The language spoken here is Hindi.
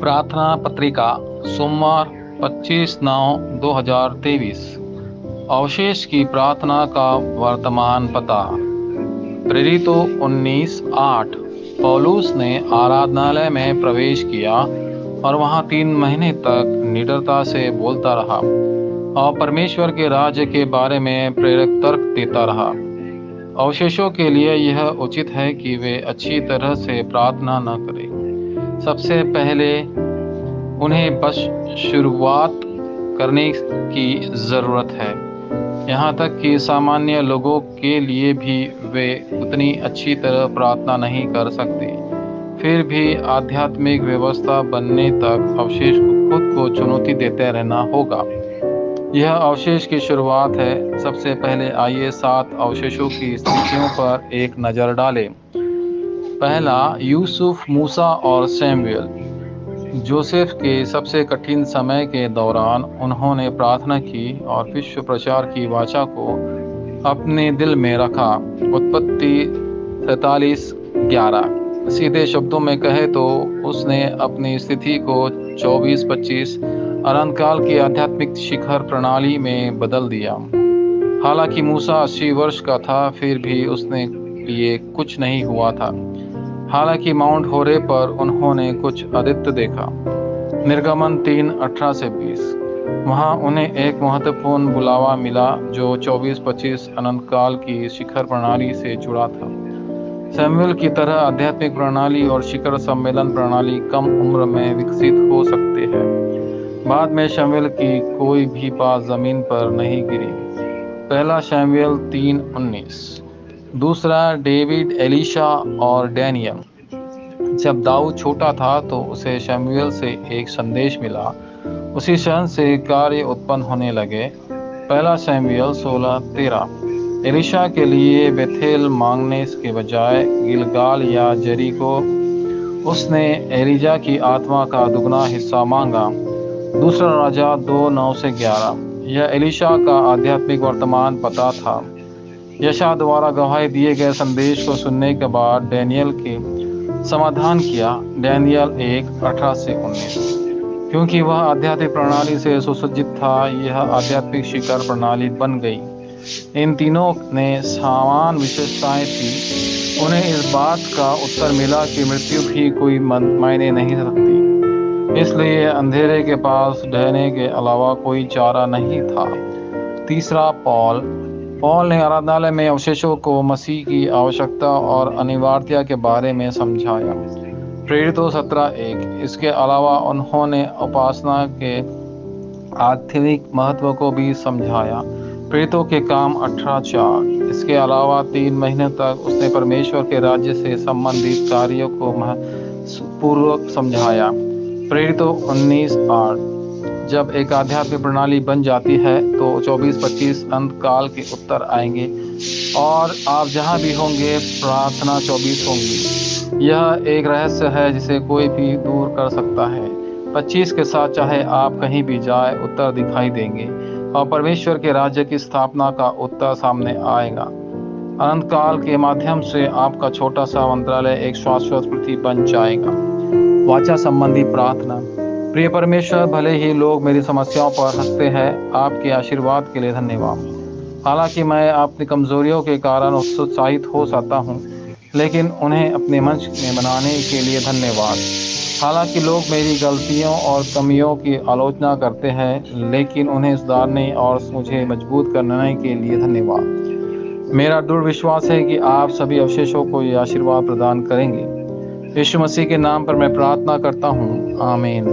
प्रार्थना पत्रिका सोमवार 25/9/2023। अवशेष की प्रार्थना का वर्तमान पता। प्रेरितों 19:8। पौलुस ने आराधनालय में प्रवेश किया और वहां 3 महीने तक निडरता से बोलता रहा और परमेश्वर के राज्य के बारे में प्रेरक तर्क देता रहा। अवशेषों के लिए यह उचित है कि वे अच्छी तरह से प्रार्थना न करें। सबसे पहले उन्हें बस शुरुआत करने की ज़रूरत है। यहाँ तक कि सामान्य लोगों के लिए भी वे उतनी अच्छी तरह प्रार्थना नहीं कर सकते। फिर भी आध्यात्मिक व्यवस्था बनने तक अवशेष को खुद को चुनौती देते रहना होगा। यह अवशेष की शुरुआत है। सबसे पहले आइए 7 अवशेषों की स्थितियों पर एक नज़र डालें। पहला, यूसुफ, मूसा और सैमुएल। जोसेफ के सबसे कठिन समय के दौरान उन्होंने प्रार्थना की और विश्व प्रचार की वाचा को अपने दिल में रखा। उत्पत्ति 43:11। सीधे शब्दों में कहे तो उसने अपनी स्थिति को 24-25 अनंतकाल की आध्यात्मिक शिखर प्रणाली में बदल दिया। हालांकि मूसा 80 वर्ष का था, फिर भी उसने लिए कुछ नहीं हुआ था। हालांकि माउंट होरे पर उन्होंने कुछ अद्वितीय देखा। निर्गमन 3:18-20। वहां उन्हें एक महत्वपूर्ण बुलावा मिला जो 24-25 अनंतकाल की शिखर प्रणाली से जुड़ा था। सैमुएल की तरह आध्यात्मिक प्रणाली और शिखर सम्मेलन प्रणाली कम उम्र में विकसित हो सकते हैं। बाद में शमूएल की कोई भी बात जमीन पर नहीं गिरी। पहला शमूएल 3:19। दूसरा, डेविड, एलीशा और डैनियल। जब दाऊद छोटा था तो उसे शमूएल से एक संदेश मिला। उसी क्षण से कार्य उत्पन्न होने लगे। पहला शमूएल 16:13। एलीशा के लिए बेथेल मांगने के बजाय गिलगाल या जरीको उसने एलीजा की आत्मा का दुगना हिस्सा मांगा। दूसरा राजा 2:9-11। यह एलीशा का आध्यात्मिक वर्तमान पता था। यशा द्वारा गवाही दिए गए संदेश को सुनने के बाद डैनियल के समाधान किया। डैनियल 1:18-19। क्योंकि वह आध्यात्मिक प्रणाली से सुसज्जित था, यह आध्यात्मिक शिखर प्रणाली बन गई। इन तीनों ने समान विशेषताएं थी। उन्हें इस बात का उत्तर मिला कि मृत्यु भी कोई मायने नहीं रखती, इसलिए अंधेरे के पास ढहने के अलावा कोई चारा नहीं था। तीसरा, पौल ने आराधनालय में अवशेषों को मसीह की आवश्यकता और अनिवार्यता के बारे में समझाया। प्रेरितों 17:1। इसके अलावा उन्होंने उपासना के आध्यात्मिक महत्व को भी समझाया। प्रेरितों के काम 18:4। इसके अलावा 3 महीने तक उसने परमेश्वर के राज्य से संबंधित कार्यों को पूर्वक समझाया। प्रेरितों 19:8। जब एक आध्यात्मिक प्रणाली बन जाती है तो 24-25 अंतकाल के उत्तर आएंगे और आप जहां भी होंगे प्रार्थना 24 होंगी। यह एक रहस्य है जिसे कोई भी दूर कर सकता है। 25 के साथ चाहे आप कहीं भी जाए, उत्तर दिखाई देंगे और परमेश्वर के राज्य की स्थापना का उत्तर सामने आएगा। अनंतकाल के माध्यम से आपका छोटा सा मंत्रालय एक शाश्वत पृथ्वी बन जाएगा। वाचा संबंधी प्रार्थना। प्रिय परमेश्वर, भले ही लोग मेरी समस्याओं पर हंसते हैं, आपके आशीर्वाद के लिए धन्यवाद। हालांकि मैं अपनी कमजोरियों के कारण उत्साहित हो सकता हूँ, लेकिन उन्हें अपने मंच में बनाने के लिए धन्यवाद। हालांकि लोग मेरी गलतियों और कमियों की आलोचना करते हैं, लेकिन उन्हें सुधारने और मुझे मजबूत करने के लिए धन्यवाद। मेरा दृढ़ विश्वास है कि आप सभी अवशेषों को ये आशीर्वाद प्रदान करेंगे। यीशु मसीह के नाम पर मैं प्रार्थना करता हूँ, आमीन।